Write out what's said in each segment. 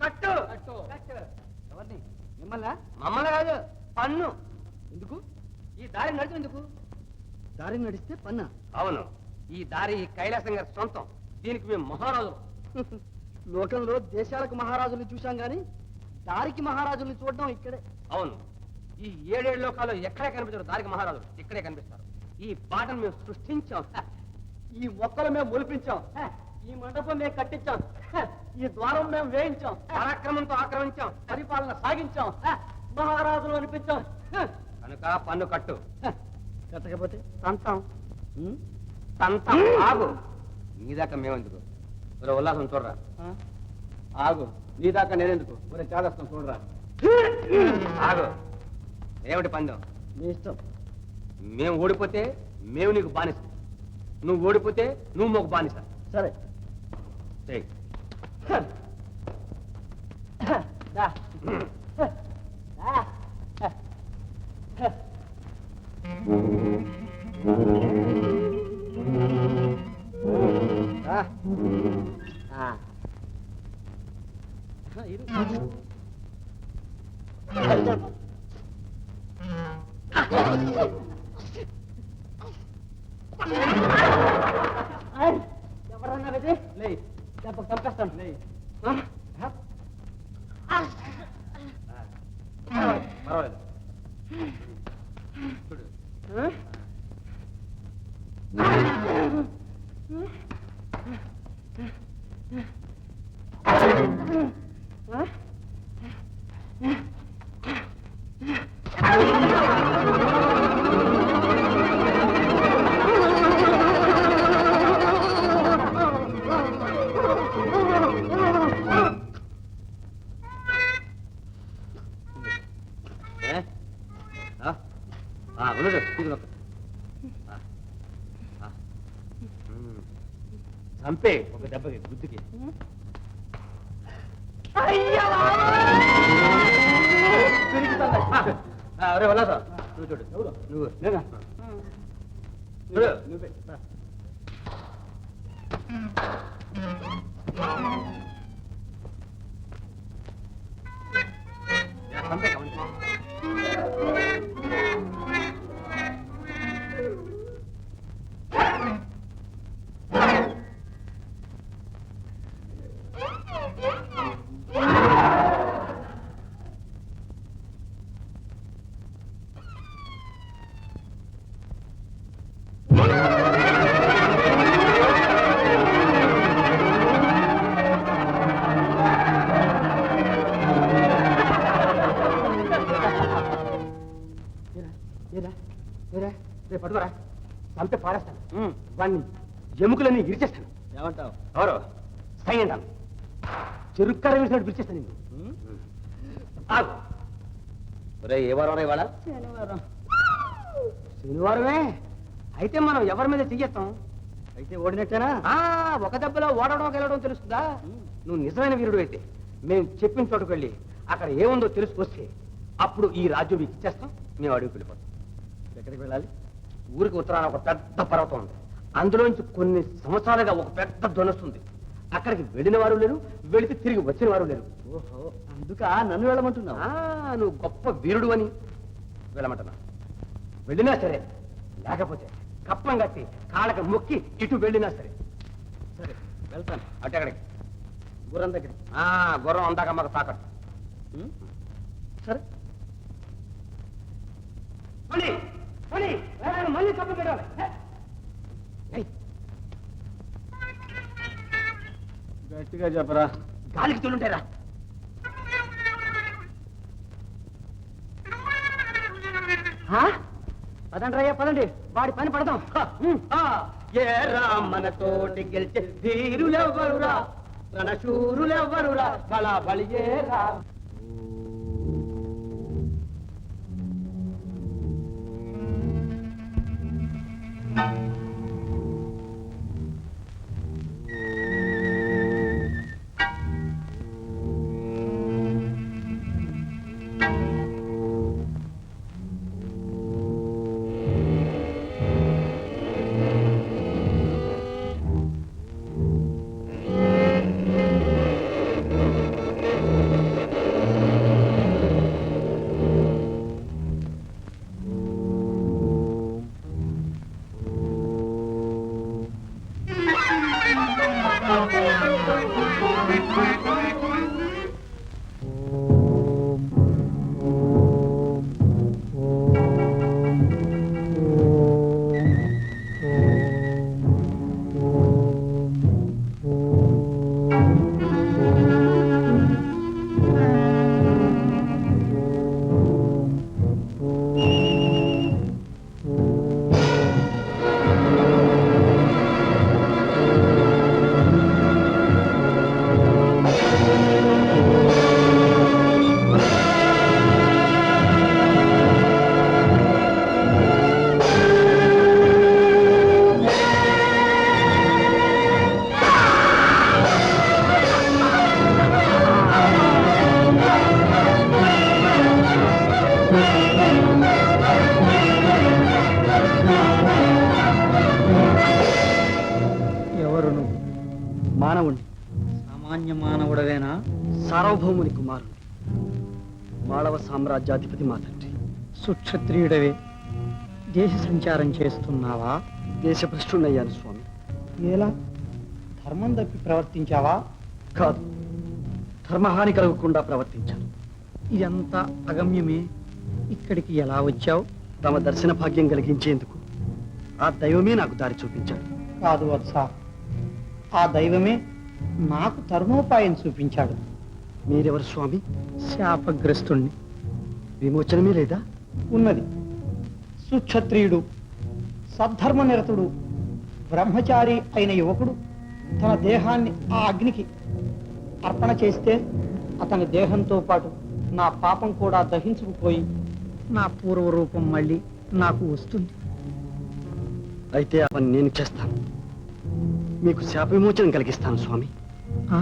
కట్టు ఎవరిని మిమ్మల్ని మమ్మల్ని కాదు పన్ను. ఎందుకు? ఈ దారి నడిచేందుకు. దారి నడిస్తే పన్నా? అవును, ఈ దారి కైలాసం గారి సొంతం. దీనికి మేము మహారాజులు. లోకంలో దేశాలకు మహారాజుల్ని చూశాం గాని దారికి మహారాజుల్ని చూడడం ఇక్కడే. అవును, ఈ 7 లోకాల్లో ఎక్కడే కనిపించారు దారికి మహారాజులు. ఇక్కడే కనిపిస్తారు. ఈ బాటను మేము సృష్టించాం. ఈ మొక్కలు మేము మొలిపించాం. ఈ మండపం మేము కట్టించాం. ఈ ద్వారం మేము వేయించాం. పరాక్రమంతో ఆక్రమించాం. పరిపాలన సాగించాం. మహారాజులు అనిపించాం. కనుక పన్ను కట్టు. కట్టకపోతే తంతాం. తంతం. ఆగు, నీ దాకా మేమెందుకు? ఒరే ఉల్లాసం చూడరా. ఆగు, నీ దాకా నేనెందుకు? ఒరే చాదస్తం చూడరా. ఆగు, ఏమిటి పందెం? నీ ఇష్టం. మేము ఓడిపోతే మేము నీకు బానిస, నువ్వు ఓడిపోతే నువ్వు మాకు బానిస. సరే చెయ్యి. ఎవరన్నా ఇది? లే, దెబ్బకు చంపేస్తాను. లే. పర్వాలేదు. చూడు. చంపే ఒక దెబ్బకి గుద్దుకి. అరే వల్లాసా, నువ్వు చూడు. నువ్వు చూడు. నువ్వే చంపే కమండి. రేపు పట్టుకోరా, చంపే పారేస్తాను. వాడిని ఎముకలన్నీ ఇరిచేస్తాను. ఏమంటావు? ఎవరు సై అంటాను. చెరుక్కర వేసినట్టు పిలిచేస్తాను నిన్ను. ఆగు. ఒరే, ఏ వారం ఇవాళ? శనివారం. శనివారమే అయితే మనం ఎవరి మీద చెయ్యేస్తాం? అయితే ఓడినట్టేనా? ఒక దెబ్బలో ఓడడం గెలవడం తెలుస్తుందా? నువ్వు నిజమైన వీరుడు అయితే మేము చెప్పిన చోటుకు వెళ్ళి అక్కడ ఏముందో తెలుసుకొస్తే అప్పుడు ఈ రాజ్యం మీకు ఇచ్చేస్తాం. మేము అడుగు వెళ్ళిపోతాం. ఎక్కడికి వెళ్ళాలి? ఊరికి ఉత్తరాన ఒక పెద్ద పర్వతం ఉంది. అందులోంచి కొన్ని సంవత్సరాలుగా ఒక పెద్ద ధ్వనిస్తుంది. అక్కడికి వెళ్ళిన వారు లేరు, వెళితే తిరిగి వచ్చిన వారు లేరు. ఓహో, అందుక నన్ను వెళ్ళమంటున్నావు? నువ్వు గొప్ప వీరుడు అని వెళ్ళమంటున్నా. వెళ్ళినా సరే, లేకపోతే కప్పం కట్టి కాళ్ళకి మొక్కి ఇటు వెళ్ళినా సరే. సరే, వెళ్తాను. అటు ఎక్కడికి? గుర్రం దగ్గర. గుర్రం అందాక మాకు తాకట్టు. సరే, మళ్ళీ కప్పం పెట్టాలి. గట్టిగా చెప్పరా. గాలికి తోలుంటారా? పదండి రయ్యా, పదండి. వాడి పని పడదాం. ఏ రామన తోటి గెలిచే ధీరులెవ్వరురా, రణశూరులెవ్వరురా, బలా బలియే రా. మానవుణ్ణి. సామాన్య మానవుడవేనా? సార్వభౌముని కుమారుడు, మాళవ సామ్రాజ్యాధిపతి మా తండ్రి. సుక్షత్రియుడవే దేశ సంచారం చేస్తున్నావా? దేశభ్రష్టున్నయ్యాను స్వామి. ఎలా? ధర్మం తప్పి ప్రవర్తించావా? కాదు, ధర్మహాని కలగకుండా ప్రవర్తించాను. ఇదంతా అగమ్యమే. ఇక్కడికి ఎలా వచ్చావు? తమ దర్శన భాగ్యం కలిగించేందుకు ఆ దైవమే నాకు దారి చూపించాడు. కాదు వత్స, ఆ దైవమే నాకు తరుణోపాయం చూపించాడు. మీరెవరు స్వామి? శాపగ్రస్తుణ్ణి. విమోచనమే లేదా? ఉన్నది. సుక్షత్రియుడు, సద్ధర్మనిరతుడు, బ్రహ్మచారి అయిన యువకుడు తన దేహాన్ని ఆ అగ్నికి అర్పణ చేస్తే అతని దేహంతో పాటు నా పాపం కూడా దహించుకుపోయి నా పూర్వ రూపం మళ్ళీ నాకు వస్తుంది. అయితే ఆ పని నేను చేస్తాను. మీకు శాప విమోచనం కలిగిస్తాను స్వామి. ఆ?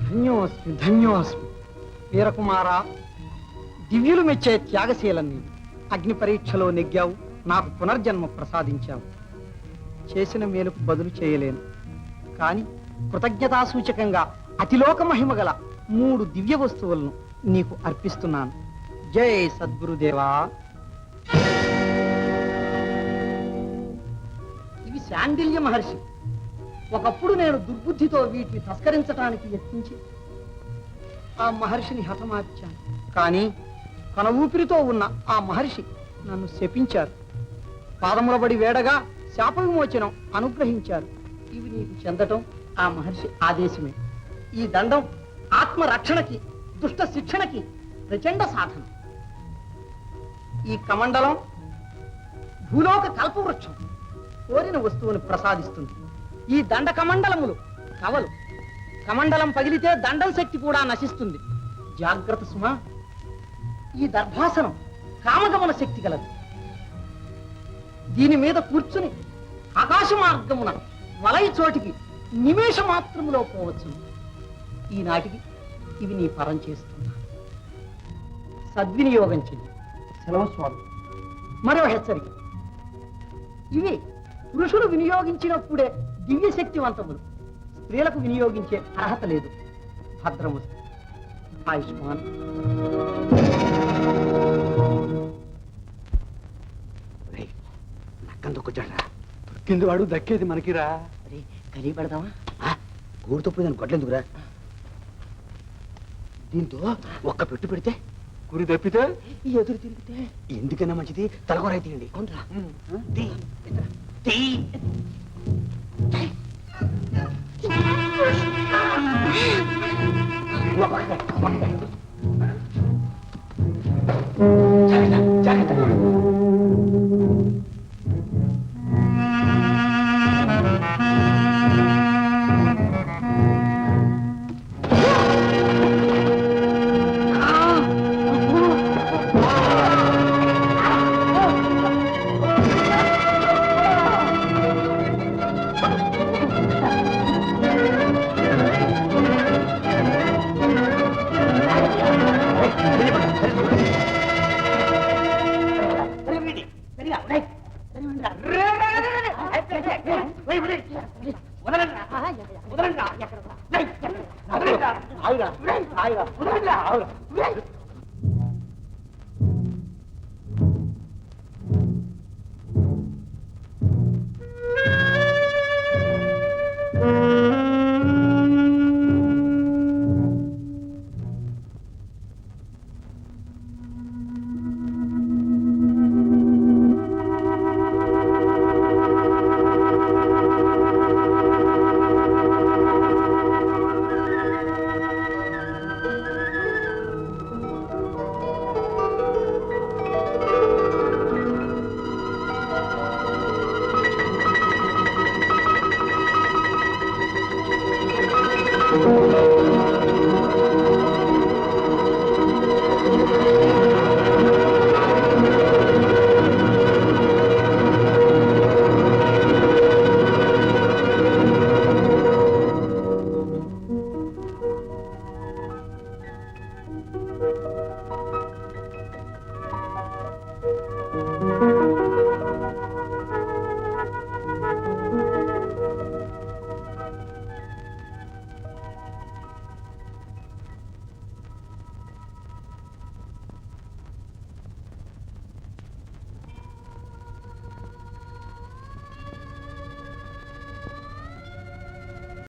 ధన్యోస్మి, ధన్యోస్మి. వీరకుమారా, దివ్యులు మెచ్చే త్యాగశీలని అగ్ని పరీక్షలో నెగ్గావు, నాకు పునర్జన్మ ప్రసాదించావు. చేసిన మేలుకు బదులు చేయలేను, కానీ కృతజ్ఞతాసూచకంగా అతిలోక మహిమ గల 3 దివ్య వస్తువులను నీకు అర్పిస్తున్నాను. జై సద్గురుదేవా. ఇవి శాండిల్య మహర్షి. ఒకప్పుడు నేను దుర్బుద్ధితో వీటిని తస్కరించడానికి యత్నించి ఆ మహర్షిని హతమార్చాను. కానీ కన ఊపిరితో ఉన్న ఆ మహర్షి నన్ను శపించారు. పాదములబడి వేడగా శాప విమోచనం అనుగ్రహించారు. ఇవి నీకు చెందటం ఆ మహర్షి ఆదేశమే. ఈ దండం ఆత్మరక్షణకి, దుష్ట శిక్షణకి ప్రచండ సాధన. ఈ కమండలం భూలోక కల్పవృక్షం, కోరిన వస్తువుని ప్రసాదిస్తుంది. ఈ దండ కమండలములు కవలు. కమండలం పగిలితే దండం శక్తి కూడా నశిస్తుంది. జాగ్రత్త సుమా. ఈ దర్భాసనం కామగమన శక్తి కలదు. దీని మీద కూర్చుని ఆకాశ మార్గమున వలయ చోటికి నిమేష మాత్రములో పోవచ్చు. ఈనాటికి ఇవి నీ పరం చేస్తున్నా. సద్వినియోగం చెయ్యి. సెలవు స్వామి. మరో హెచ్చరిక, ఇవి పురుషులు వినియోగించినప్పుడే దివ్య శక్తివంతములు, స్త్రీలకు వినియోగించే అర్హత లేదు. భద్రమస్తు. ఆయుష్మాన్. నక్కందుకొచ్చాడా? దొరికింది వాడు, దక్కేది మనకిరా. అరే కలి పెడదామా? గూడుతో పోయి దాన్ని గొడ్లెందుకురా? దీంతో ఒక్క పెట్టు పెడితే గురి తప్పితే ఎదురు తిరిగితే ఎందుకైనా మంచిది. తలకొరాయి తీయండి. అవునరా?